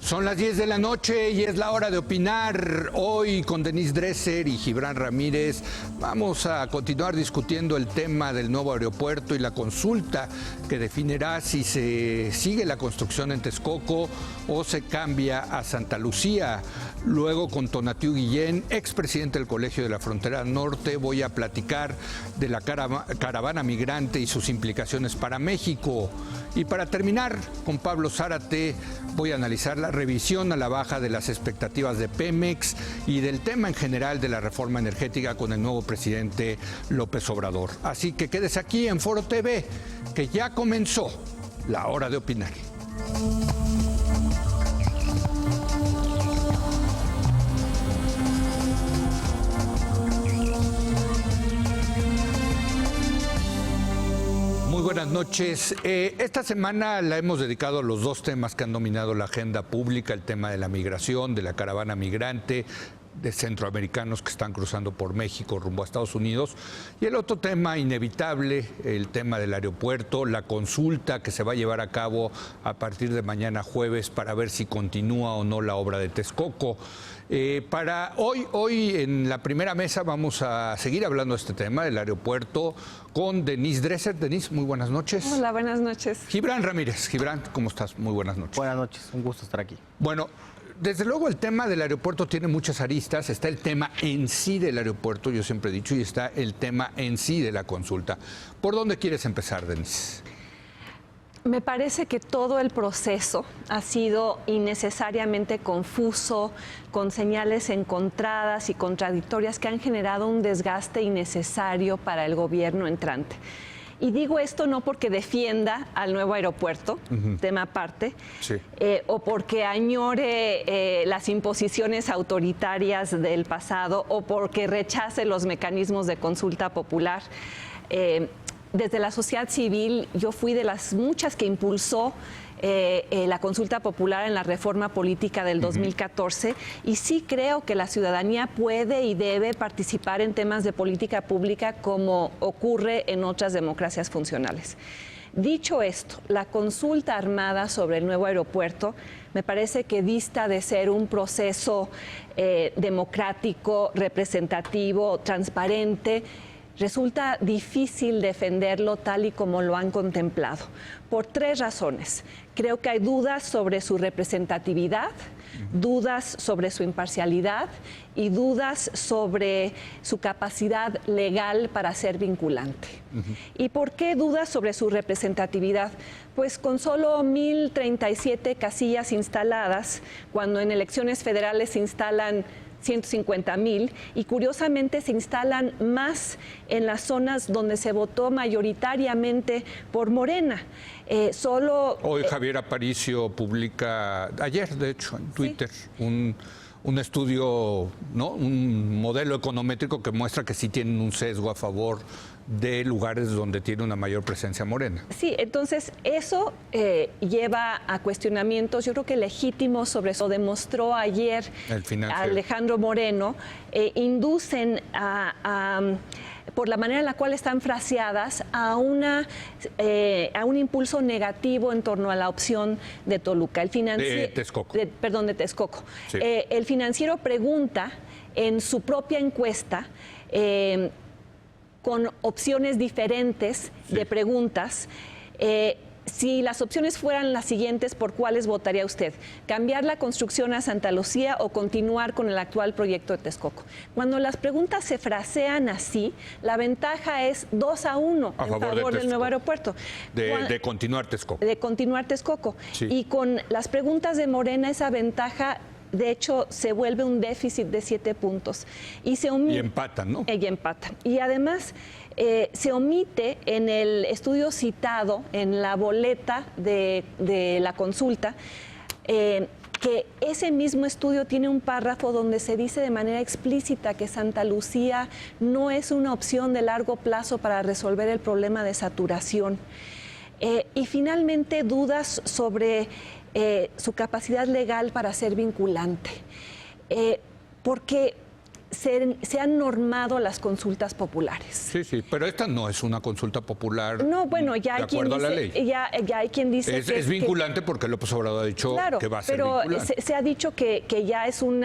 Son las 10 de la noche y es la hora de opinar. Hoy con Denise Dresser y Gibran Ramírez vamos a continuar discutiendo el tema del nuevo aeropuerto y la consulta que definirá si se sigue la construcción en Texcoco o se cambia a Santa Lucía. Luego con Tonatiuh Guillén, expresidente del Colegio de la Frontera Norte, voy a platicar de la caravana migrante y sus implicaciones para México. Y para terminar, con Pablo Zárate, voy a analizar la revisión a la baja de las expectativas de Pemex y del tema en general de la reforma energética con el nuevo presidente López Obrador. Así que quédese aquí en Foro TV, que ya comenzó la hora de opinar. Muy buenas noches. Esta semana la hemos dedicado a los dos temas que han dominado la agenda pública, el tema de la migración, de la caravana migrante, de centroamericanos que están cruzando por México rumbo a Estados Unidos, y el otro tema inevitable, el tema del aeropuerto, la consulta que se va a llevar a cabo a partir de mañana jueves para ver si continúa o no la obra de Texcoco. Para hoy en la primera mesa vamos a seguir hablando de este tema, del aeropuerto, con Denise Dresser. Denise, muy buenas noches. Hola, buenas noches. Gibran Ramírez. Gibran, ¿cómo estás? Muy buenas noches. Buenas noches, un gusto estar aquí. Bueno, desde luego el tema del aeropuerto tiene muchas aristas. Está el tema en sí del aeropuerto, yo siempre he dicho, y está el tema en sí de la consulta. ¿Por dónde quieres empezar, Denise? Me parece que todo el proceso ha sido innecesariamente confuso, con señales encontradas y contradictorias que han generado un desgaste innecesario para el gobierno entrante. Y digo esto no porque defienda al nuevo aeropuerto, tema aparte, sí, o porque añore las imposiciones autoritarias del pasado o porque rechace los mecanismos de consulta popular. Desde la sociedad civil, yo fui de las muchas que impulsó la consulta popular en la reforma política del 2014, y sí creo que la ciudadanía puede y debe participar en temas de política pública como ocurre en otras democracias funcionales. Dicho esto, la consulta armada sobre el nuevo aeropuerto me parece que dista de ser un proceso democrático, representativo, transparente. Resulta difícil defenderlo tal y como lo han contemplado, por tres razones. Creo que hay dudas sobre su representatividad, dudas sobre su imparcialidad y dudas sobre su capacidad legal para ser vinculante. ¿Y por qué dudas sobre su representatividad? Pues con solo 1,037 casillas instaladas, cuando en elecciones federales se instalan 150,000, y curiosamente se instalan más en las zonas donde se votó mayoritariamente por Morena. Hoy Javier Aparicio publica, ayer de hecho en Twitter, ¿sí?, un estudio, ¿no?, un modelo econométrico que muestra que sí tienen un sesgo a favor de lugares donde tiene una mayor presencia morena. Sí, entonces eso lleva a cuestionamientos, yo creo que legítimos, sobre eso demostró ayer Alejandro Moreno, inducen por la manera en la cual están fraseadas a un impulso negativo en torno a la opción de Toluca. De Texcoco. De Texcoco. Sí. El Financiero pregunta en su propia encuesta, con opciones diferentes, sí, de preguntas, si las opciones fueran las siguientes, ¿por cuáles votaría usted? ¿Cambiar la construcción a Santa Lucía o continuar con el actual proyecto de Texcoco? Cuando las preguntas se frasean así, la ventaja es 2-1 en favor del nuevo aeropuerto. De continuar Texcoco. De continuar Texcoco. Sí. Y con las preguntas de Morena, esa ventaja, de hecho, se vuelve un déficit de 7 puntos. Y empatan, ¿no? Y empatan. Y además, se omite en el estudio citado, en la boleta de la consulta, que ese mismo estudio tiene un párrafo donde se dice de manera explícita que Santa Lucía no es una opción de largo plazo para resolver el problema de saturación. Y finalmente, dudas sobre su capacidad legal para ser vinculante. Porque se han normado las consultas populares. Sí, pero esta no es una consulta popular. No, bueno, ya hay quien dice, a la ley. Ya hay quien dice es vinculante porque López Obrador ha dicho que va a ser pero vinculante. Se ha dicho que ya es un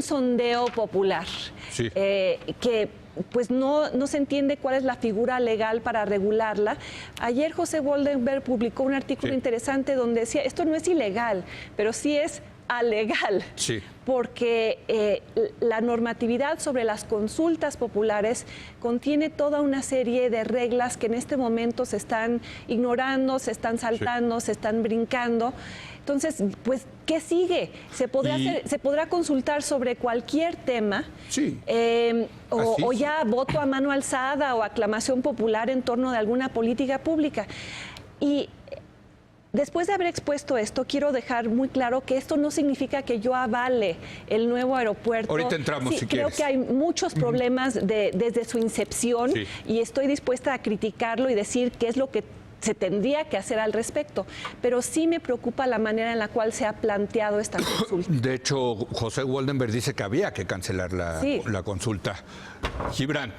sondeo popular, Sí. que pues no se entiende cuál es la figura legal para regularla. Ayer José Goldenberg publicó un artículo interesante donde decía, esto no es ilegal, pero sí es alegal, porque la normatividad sobre las consultas populares contiene toda una serie de reglas que en este momento se están ignorando, se están saltando, se están brincando. Entonces, pues, ¿qué sigue? Se podrá consultar sobre cualquier tema, o ya voto a mano alzada o aclamación popular en torno de alguna política pública. Y después de haber expuesto esto, quiero dejar muy claro que esto no significa que yo avale el nuevo aeropuerto. Ahorita entramos, si creo quieres. que hay muchos problemas desde su incepción, y estoy dispuesta a criticarlo y decir qué es lo que se tendría que hacer al respecto, pero sí me preocupa la manera en la cual se ha planteado esta consulta. De hecho, José Goldenberg dice que había que cancelar la consulta. Gibran,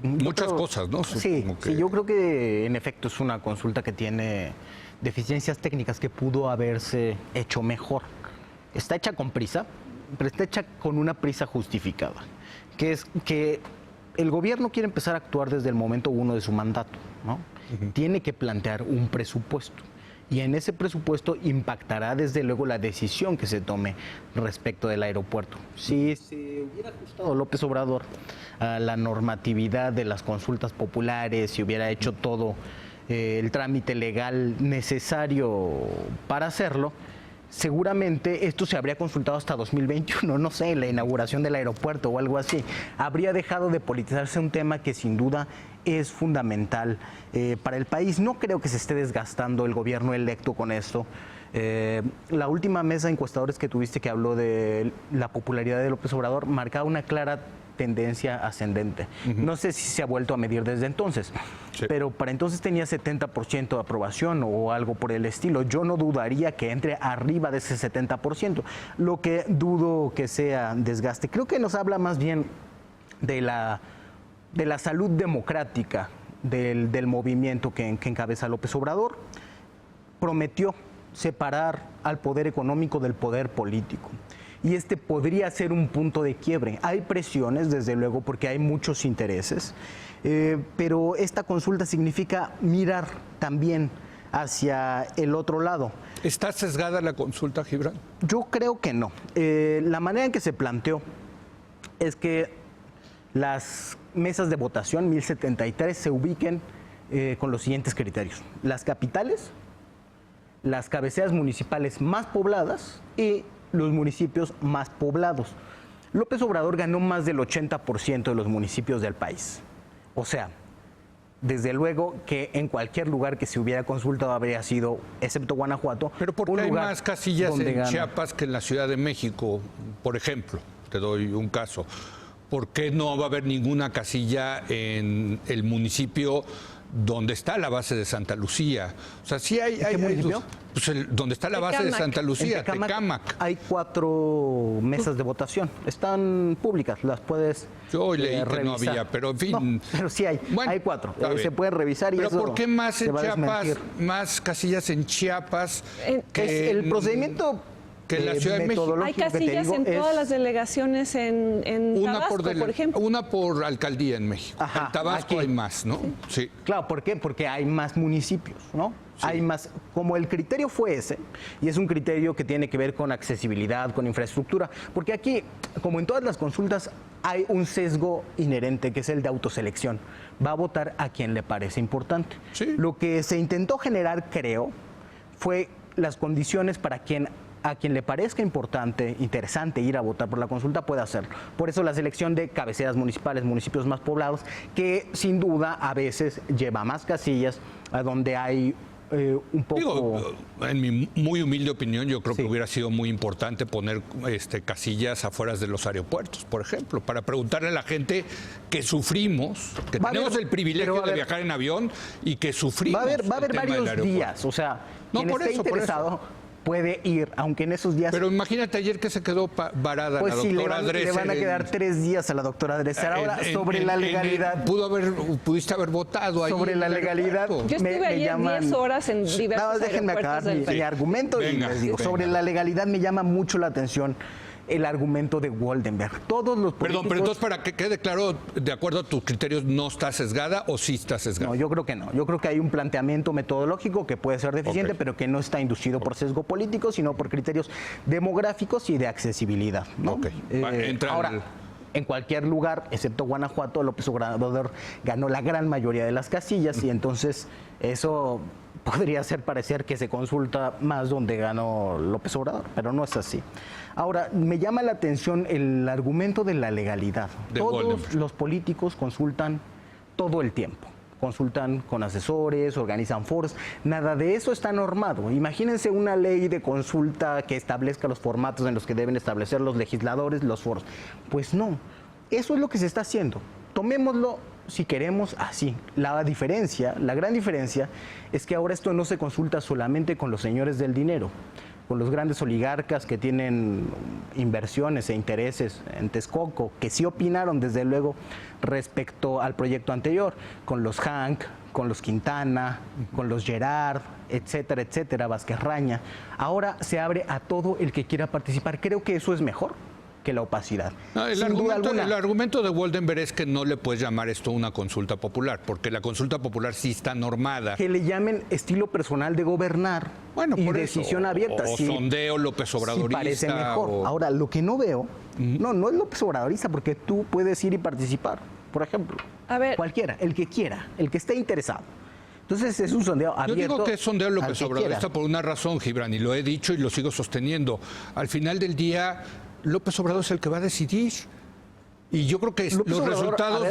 muchas cosas, ¿no? Sí, yo creo que en efecto es una consulta que tiene deficiencias técnicas que pudo haberse hecho mejor. Está hecha con prisa, pero está hecha con una prisa justificada, que es que el gobierno quiere empezar a actuar desde el momento 1 de su mandato, ¿no? Tiene que plantear un presupuesto, y en ese presupuesto impactará desde luego la decisión que se tome respecto del aeropuerto. Si se hubiera ajustado López Obrador a la normatividad de las consultas populares, si hubiera hecho todo el trámite legal necesario para hacerlo, seguramente esto se habría consultado hasta 2021, no sé, la inauguración del aeropuerto o algo así. Habría dejado de politizarse un tema que sin duda es fundamental para el país. No creo que se esté desgastando el gobierno electo con esto. La última mesa de encuestadores que tuviste, que habló de la popularidad de López Obrador, marcaba una clara tendencia ascendente. No sé si se ha vuelto a medir desde entonces, pero para entonces tenía 70% de aprobación o algo por el estilo. Yo no dudaría que entre arriba de ese 70%. Lo que dudo que sea desgaste. Creo que nos habla más bien de la salud democrática del movimiento que encabeza López Obrador. Prometió separar al poder económico del poder político. Y este podría ser un punto de quiebre. Hay presiones, desde luego, porque hay muchos intereses, pero esta consulta significa mirar también hacia el otro lado. ¿Está sesgada la consulta, Gibran? Yo creo que no. La manera en que se planteó es que las mesas de votación, 1073, se ubiquen con los siguientes criterios: las capitales, las cabeceras municipales más pobladas y los municipios más poblados. López Obrador ganó más del 80% de los municipios del país. O sea, desde luego que en cualquier lugar que se hubiera consultado habría sido, excepto Guanajuato. Pero ¿por qué hay más casillas en Chiapas que en la Ciudad de México, por ejemplo? Te doy un caso. ¿Por qué no va a haber ninguna casilla en el municipio donde está la base de Santa Lucía? O sea, sí hay municipio? Donde está la base de Santa Lucía, Tecámac. Hay 4 mesas de votación. Están públicas, las puedes Yo hoy leí que revisar. no había, pero en fin. No, pero sí hay, bueno, hay 4. Se puede revisar y pero eso ¿por qué más en Chiapas, desmentir. más casillas en Chiapas que el procedimiento que en la Ciudad de México? Hay casillas en todas las delegaciones en Tabasco, por ejemplo. Una por alcaldía en México. Ajá, en Tabasco aquí hay más, ¿no? Sí. Claro, ¿por qué? Porque hay más municipios, ¿no? Sí. Hay más, como el criterio fue ese, y es un criterio que tiene que ver con accesibilidad, con infraestructura, porque aquí, como en todas las consultas, hay un sesgo inherente que es el de autoselección. Va a votar a quien le parece importante. Sí. Lo que se intentó generar, creo, fue las condiciones para a quien le parezca importante, interesante ir a votar por la consulta, puede hacerlo. Por eso la selección de cabeceras municipales, municipios más poblados, que sin duda a veces lleva más casillas, a donde hay un poco... Digo, en mi muy humilde opinión, yo creo que hubiera sido muy importante poner casillas afuera de los aeropuertos, por ejemplo, para preguntarle a la gente que sufrimos, que tenemos el privilegio de viajar en avión y que sufrimos. Va a haber varios días, o sea, no, quien por esté eso, interesado puede ir, aunque en esos días... Pero imagínate ayer que se quedó varada pues la sí, doctora le van a quedar 3 días a la doctora Dresser. Ahora, sobre la legalidad... Pudiste haber votado ahí. Sobre la legalidad... Yo estuve ayer 10 horas en diversos Nada más déjenme acabar mi argumento y les digo. Sobre la legalidad me llama mucho la atención el argumento de Woldenberg. Todos los políticos... Perdón, pero entonces para que quede claro, de acuerdo a tus criterios, ¿no está sesgada o sí está sesgada? No, yo creo que no. Yo creo que hay un planteamiento metodológico que puede ser deficiente, pero que no está inducido por sesgo político, sino por criterios demográficos y de accesibilidad, ¿no? Ahora, en cualquier lugar, excepto Guanajuato, López Obrador ganó la gran mayoría de las casillas y entonces eso podría hacer parecer que se consulta más donde ganó López Obrador, pero no es así. Ahora, me llama la atención el argumento de la legalidad. Todos los políticos consultan todo el tiempo. Consultan con asesores, organizan foros, nada de eso está normado. Imagínense una ley de consulta que establezca los formatos en los que deben establecer los legisladores los foros. Pues no, eso es lo que se está haciendo. Tomémoslo, si queremos, así. La gran diferencia, es que ahora esto no se consulta solamente con los señores del dinero, con los grandes oligarcas que tienen inversiones e intereses en Texcoco, que sí opinaron desde luego respecto al proyecto anterior, con los Hank, con los Quintana, con los Gerard, etcétera, etcétera, Vázquez Raña. Ahora se abre a todo el que quiera participar. Creo que eso es mejor que la opacidad. No, el argumento de Woldenberg es que no le puedes llamar esto una consulta popular, porque la consulta popular sí está normada. Que le llamen estilo personal de gobernar y decisión abierta. O sondeo López Obradorista. Sí parece mejor. Ahora, lo que no veo, no es López Obradorista, porque tú puedes ir y participar, por ejemplo. A ver. Cualquiera, el que quiera, el que esté interesado. Entonces es un sondeo abierto. Yo digo que es sondeo López Obradorista por una razón, Gibran, y lo he dicho y lo sigo sosteniendo. Al final del día, López Obrador es el que va a decidir. Y yo creo que los resultados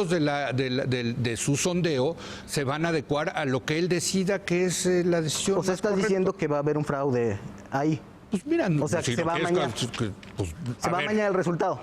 de su sondeo se van a adecuar a lo que él decida que es la decisión. O sea, estás diciendo que va a haber un fraude ahí. Pues mira, o sea, que se va a mañar. Se va a mañar el resultado.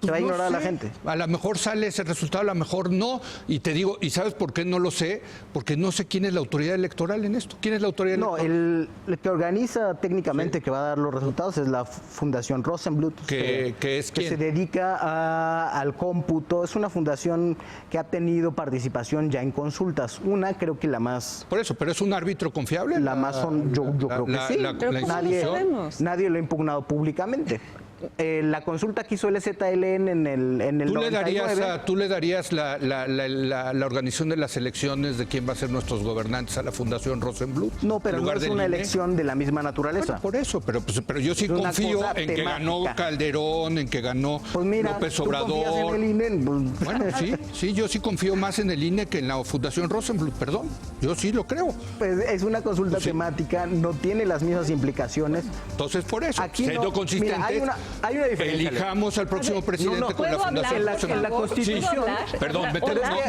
Se va a ignorar a la gente. A lo mejor sale ese resultado, a lo mejor no. Y te digo, ¿y sabes por qué no lo sé? Porque no sé quién es la autoridad electoral en esto. ¿Quién es la autoridad electoral? El que organiza técnicamente que va a dar los resultados es la Fundación Rosenbluth. ¿Que es quién? Que se dedica al cómputo. Es una fundación que ha tenido participación ya en consultas. Una, creo que la más... Por eso, ¿pero es un árbitro confiable? La más yo creo que sí. Nadie lo ha impugnado públicamente. La consulta que hizo el ZLN en el 99. ¿Tú le darías la organización de las elecciones de quién va a ser nuestros gobernantes a la Fundación Rosenbluth? No, pero no es una elección de la misma naturaleza. Bueno, por eso, pero yo sí confío en que ganó Calderón, en que ganó López Obrador. ¿Tú confías en el INE? Bueno, sí, yo sí confío más en el INE que en la Fundación Rosenbluth, perdón. Yo sí lo creo. Pues es una consulta temática, no tiene las mismas implicaciones. Entonces, por eso, siendo consistentes... Hay una diferencia. Elijamos al próximo presidente con la Fundación. En la Constitución. Perdón,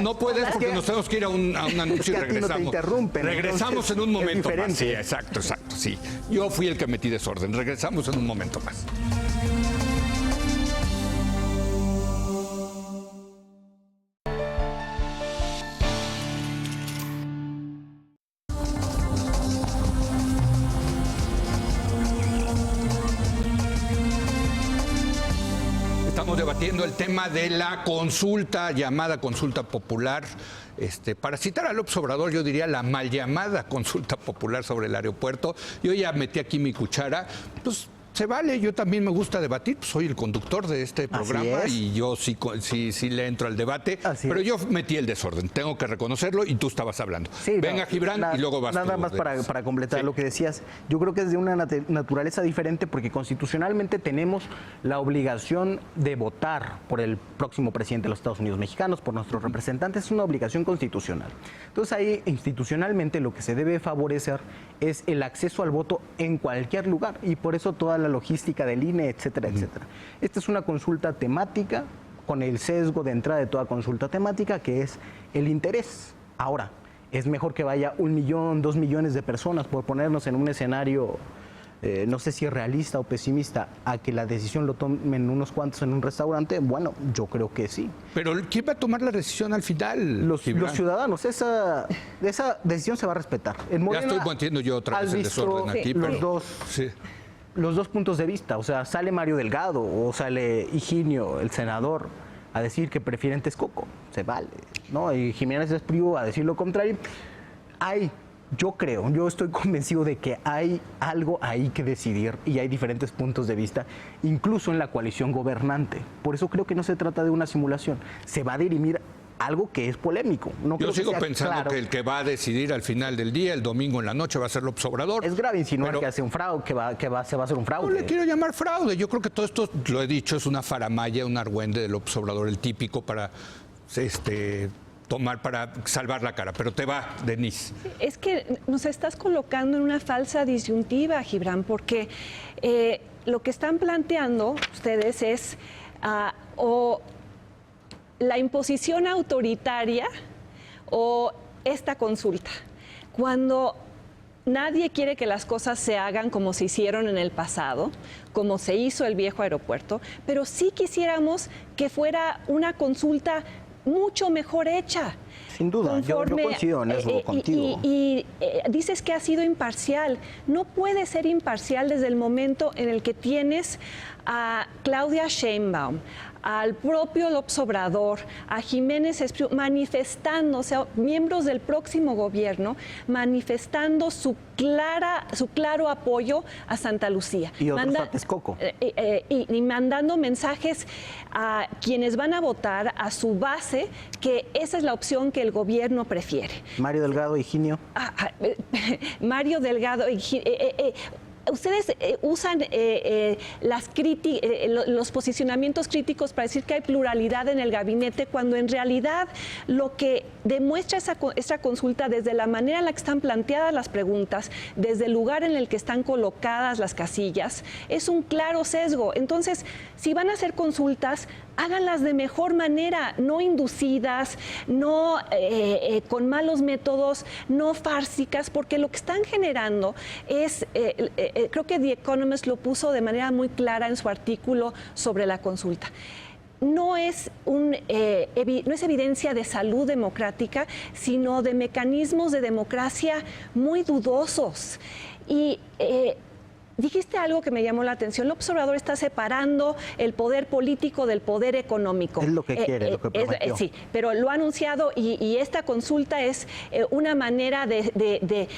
no puedes porque nos tenemos que ir a un anuncio y regresamos. No te interrumpen. Regresamos en un momento más. Sí, exacto, sí. Yo fui el que metí desorden. Regresamos en un momento más. Debatiendo el tema de la consulta, llamada consulta popular. Para citar a López Obrador, yo diría la mal llamada consulta popular sobre el aeropuerto. Yo ya metí aquí mi cuchara, pues se vale, yo también me gusta debatir, pues soy el conductor de este programa y yo sí le entro al debate, pero yo metí el desorden, tengo que reconocerlo y tú estabas hablando. Venga, Gibran, y luego vas tú. Nada más para completar lo que decías, yo creo que es de una naturaleza diferente porque constitucionalmente tenemos la obligación de votar por el próximo presidente de los Estados Unidos mexicanos, por nuestros representantes, es una obligación constitucional. Entonces ahí institucionalmente lo que se debe favorecer es el acceso al voto en cualquier lugar y por eso toda la logística del INE, etcétera, etcétera. Esta es una consulta temática con el sesgo de entrada de toda consulta temática que es el interés. Ahora, es mejor que vaya 1 millón, 2 millones de personas por ponernos en un escenario no sé si es realista o pesimista, a que la decisión lo tomen unos cuantos en un restaurante, bueno, yo creo que sí. Pero ¿quién va a tomar la decisión al final? Los ciudadanos, esa decisión se va a respetar. En Morena, ya estoy poniendo yo otra vez el desorden aquí, pero... Los dos puntos de vista, o sea, sale Mario Delgado o sale Higinio, el senador, a decir que prefieren Texcoco, se vale, ¿no? Y Jiménez Espriu a decir lo contrario. Yo estoy convencido de que hay algo ahí que decidir y hay diferentes puntos de vista, incluso en la coalición gobernante. Por eso creo que no se trata de una simulación, se va a dirimir algo que es polémico. Yo sigo pensando que el que va a decidir al final del día, el domingo en la noche, va a ser López Obrador. Es grave insinuar que hace un fraude, se va a hacer un fraude. No le quiero llamar fraude. Yo creo que todo esto, lo he dicho, es una faramalla, un argüende de López Obrador, el típico para tomar, para salvar la cara. Pero te va, Denise. Es que nos estás colocando en una falsa disyuntiva, Gibran, porque lo que están planteando ustedes es o la imposición autoritaria o esta consulta. Cuando nadie quiere que las cosas se hagan como se hicieron en el pasado, como se hizo el viejo aeropuerto, pero sí quisiéramos que fuera una consulta mucho mejor hecha. Sin duda, yo coincido en eso contigo. Y dices que ha sido imparcial. No puede ser imparcial desde el momento en el que tienes a Claudia Sheinbaum, al propio López Obrador, a Jiménez Espriu, manifestando, o sea, miembros del próximo gobierno, manifestando su claro apoyo a Santa Lucía. Y otros a Texcoco. Y mandando mensajes a quienes van a votar, a su base, que esa es la opción que el gobierno prefiere. Mario Delgado, Higinio. Mario Delgado, ustedes usan los posicionamientos críticos para decir que hay pluralidad en el gabinete, cuando en realidad lo que demuestra esta consulta, desde la manera en la que están planteadas las preguntas, desde el lugar en el que están colocadas las casillas, es un claro sesgo. Entonces, si van a hacer consultas, háganlas de mejor manera, no inducidas, no con malos métodos, no fársicas, porque lo que están generando es, creo que The Economist lo puso de manera muy clara en su artículo sobre la consulta. No es evidencia de salud democrática, sino de mecanismos de democracia muy dudosos. Y dijiste algo que me llamó la atención. López Obrador está separando el poder político del poder económico. Es lo que quiere, lo que prometió. Sí, pero lo ha anunciado y esta consulta es una manera de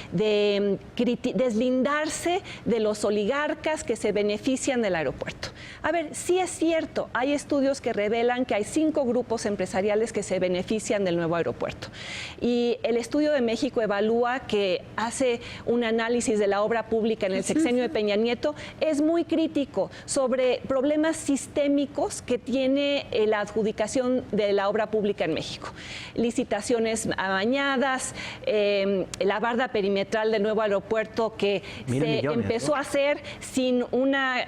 deslindarse de los oligarcas que se benefician del aeropuerto. A ver, sí es cierto, hay estudios que revelan que hay 5 grupos empresariales que se benefician del nuevo aeropuerto. Y el Estudio de México evalúa que hace un análisis de la obra pública en el sexenio de Peña Nieto, es muy crítico sobre problemas sistémicos que tiene la adjudicación de la obra pública en México. Licitaciones amañadas, la barda perimetral del nuevo aeropuerto que se empezó a hacer sin una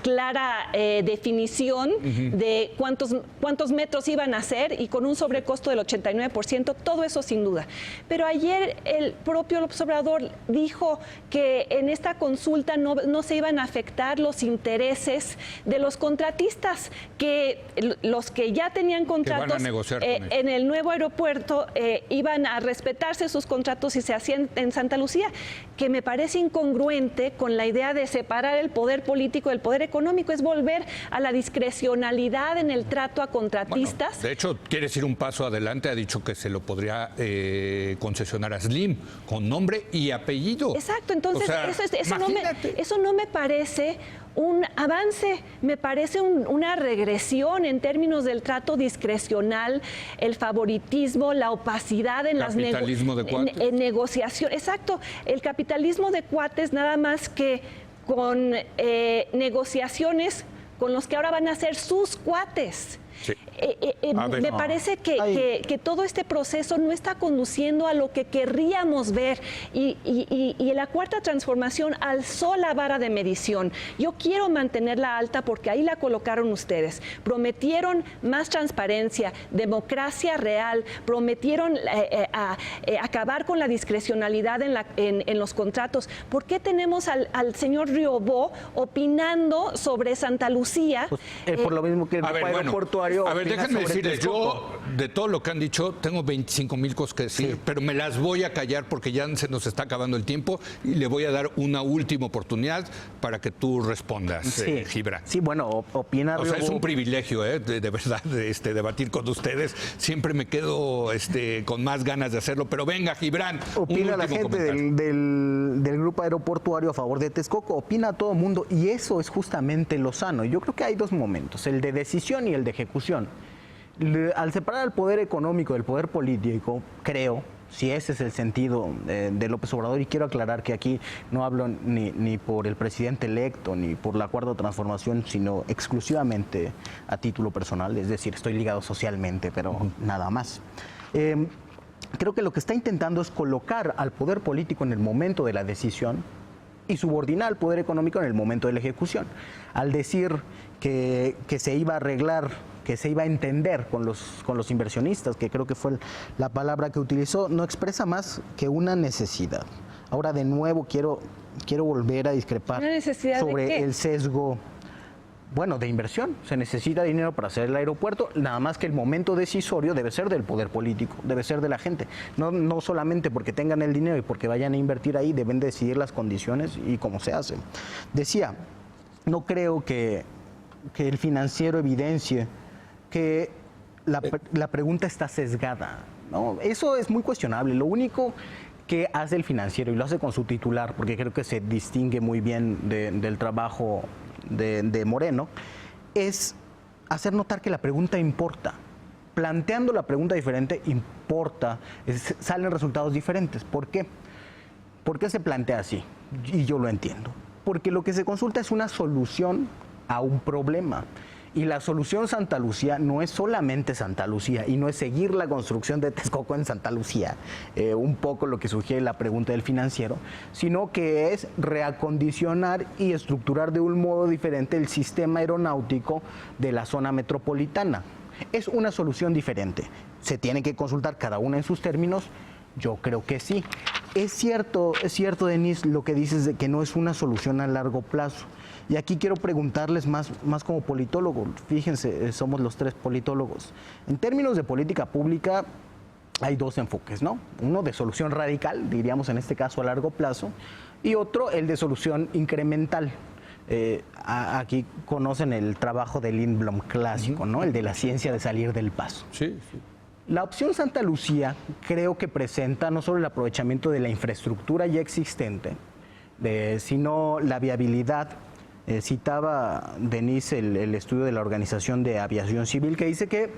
clara definición de cuántos metros iban a hacer y con un sobrecosto del 89%, todo eso sin duda. Pero ayer el propio López Obrador dijo que en esta consulta no se iban a afectar los intereses de los contratistas, que los que ya tenían contratos en el nuevo aeropuerto iban a respetarse sus contratos si se hacían en Santa Lucía, que me parece incongruente con la idea de separar el poder político del poder económico, es volver a la discrecionalidad en el trato a contratistas. Bueno, de hecho, quieres ir un paso adelante, ha dicho que se lo podría concesionar a Slim con nombre y apellido. Exacto, entonces eso no me parece un avance, me parece una regresión en términos del trato discrecional, el favoritismo, la opacidad en las negociaciones. Exacto, el capitalismo de cuates, nada más que con negociaciones con los que ahora van a ser sus cuates. Sí. Me parece que todo este proceso no está conduciendo a lo que querríamos ver y la cuarta transformación alzó la vara de medición. Yo quiero mantenerla alta porque ahí la colocaron ustedes. Prometieron más transparencia, democracia real, prometieron acabar con la discrecionalidad en los contratos. ¿Por qué tenemos al señor Riobó opinando sobre Santa Lucía? Pues, por lo mismo que el aeroportuario. A ver, déjenme decirles, yo de todo lo que han dicho tengo 25,000 cosas que decir, pero me las voy a callar porque ya se nos está acabando el tiempo y le voy a dar una última oportunidad para que tú respondas, Gibran. Sí, bueno, opina Riobó. O sea, es un privilegio, de verdad, debatir con ustedes. Siempre me quedo con más ganas de hacerlo, pero venga, Gibran. Opina la gente del grupo aeroportuario a favor de Texcoco, opina todo el mundo y eso es justamente lo sano. Yo creo que hay dos momentos, el de decisión y el de ejecución. Al separar el poder económico del poder político, creo, si ese es el sentido de López Obrador, y quiero aclarar que aquí no hablo ni por el presidente electo ni por la cuarta transformación, sino exclusivamente a título personal, es decir, estoy ligado socialmente, pero nada más. Creo que lo que está intentando es colocar al poder político en el momento de la decisión y subordinar al poder económico en el momento de la ejecución. Al decir que se iba a arreglar, que se iba a entender con los inversionistas, que creo que fue la palabra que utilizó, no expresa más que una necesidad. Ahora de nuevo quiero volver a discrepar sobre el sesgo. Bueno, de inversión. Se necesita dinero para hacer el aeropuerto, nada más que el momento decisorio debe ser del poder político, debe ser de la gente. No solamente porque tengan el dinero y porque vayan a invertir ahí, deben decidir las condiciones y cómo se hace. Decía, no creo que el financiero evidencie que la pregunta está sesgada, ¿no? Eso es muy cuestionable. Lo único que hace el financiero, y lo hace con su titular, porque creo que se distingue muy bien del trabajo de Moreno, es hacer notar que la pregunta importa. Planteando la pregunta diferente importa, salen resultados diferentes. ¿Por qué? ¿Por qué se plantea así? Y yo lo entiendo. Porque lo que se consulta es una solución a un problema. Y la solución Santa Lucía no es solamente Santa Lucía y no es seguir la construcción de Texcoco en Santa Lucía, un poco lo que sugiere la pregunta del financiero, sino que es reacondicionar y estructurar de un modo diferente el sistema aeronáutico de la zona metropolitana. Es una solución diferente. ¿Se tiene que consultar cada una en sus términos? Yo creo que sí. Es cierto, Denise, lo que dices de que no es una solución a largo plazo. Y aquí quiero preguntarles más como politólogo. Fíjense, somos los tres politólogos. En términos de política pública hay dos enfoques, ¿no? Uno de solución radical, diríamos en este caso a largo plazo, y otro el de solución incremental. Aquí conocen el trabajo de Lindblom clásico, ¿no? El de la ciencia de salir del paso. Sí, sí. La opción Santa Lucía creo que presenta no solo el aprovechamiento de la infraestructura ya existente, sino la viabilidad. Citaba Denise el estudio de la Organización de Aviación Civil que dice que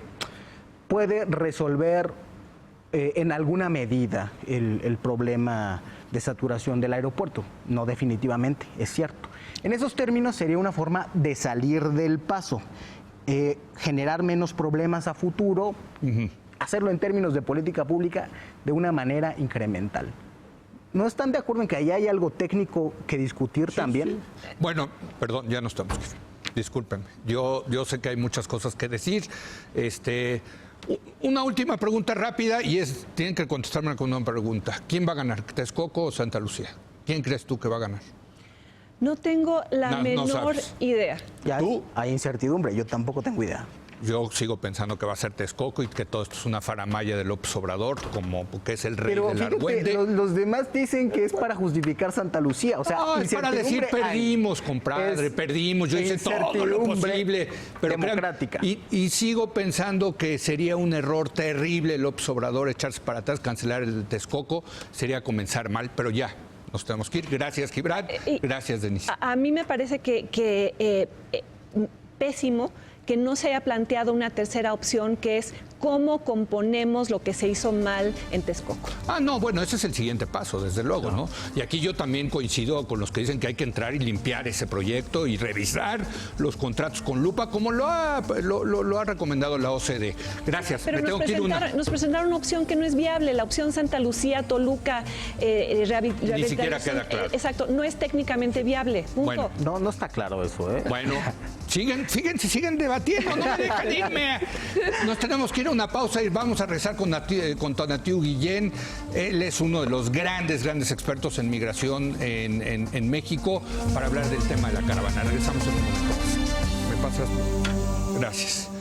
puede resolver en alguna medida el problema de saturación del aeropuerto. No definitivamente, es cierto. En esos términos sería una forma de salir del paso, generar menos problemas a futuro, hacerlo en términos de política pública de una manera incremental. ¿No están de acuerdo en que ahí hay algo técnico que discutir también? Sí. Bueno, perdón, ya no estamos. Discúlpenme. Yo sé que hay muchas cosas que decir. Una última pregunta rápida y tienen que contestarme con una pregunta. ¿Quién va a ganar, Texcoco o Santa Lucía? ¿Quién crees tú que va a ganar? No tengo la menor idea. ¿Tú? Hay incertidumbre, yo tampoco tengo idea. Yo sigo pensando que va a ser Texcoco y que todo esto es una faramalla de López Obrador, como que es el rey del argüende. Los demás dicen que es para justificar Santa Lucía. O sea, no, es para decir perdimos, compadre, perdimos. Yo hice todo lo posible. Pero democrática. Y sigo pensando que sería un error terrible López Obrador echarse para atrás, cancelar el Texcoco. Sería comenzar mal, pero ya. Nos tenemos que ir. Gracias, Gibran. Gracias, Denise. A mí me parece que pésimo que no se haya planteado una tercera opción, que es cómo componemos lo que se hizo mal en Texcoco. No, bueno, ese es el siguiente paso, desde luego, ¿no? Y aquí yo también coincido con los que dicen que hay que entrar y limpiar ese proyecto y revisar los contratos con lupa, como lo ha recomendado la OCDE. Gracias. Pero nos presentaron una opción que no es viable, la opción Santa Lucía, Toluca, Ni siquiera queda claro. Exacto, no es técnicamente viable. Punto. Bueno, no está claro eso, ¿eh? Bueno, siguen debatiendo, no me dejan irme. Nos tenemos que ir a una pausa y vamos a regresar con Tonatiuh Guillén. Él es uno de los grandes expertos en migración en México para hablar del tema de la caravana. Regresamos en un momento. ¿Me pasas? Gracias.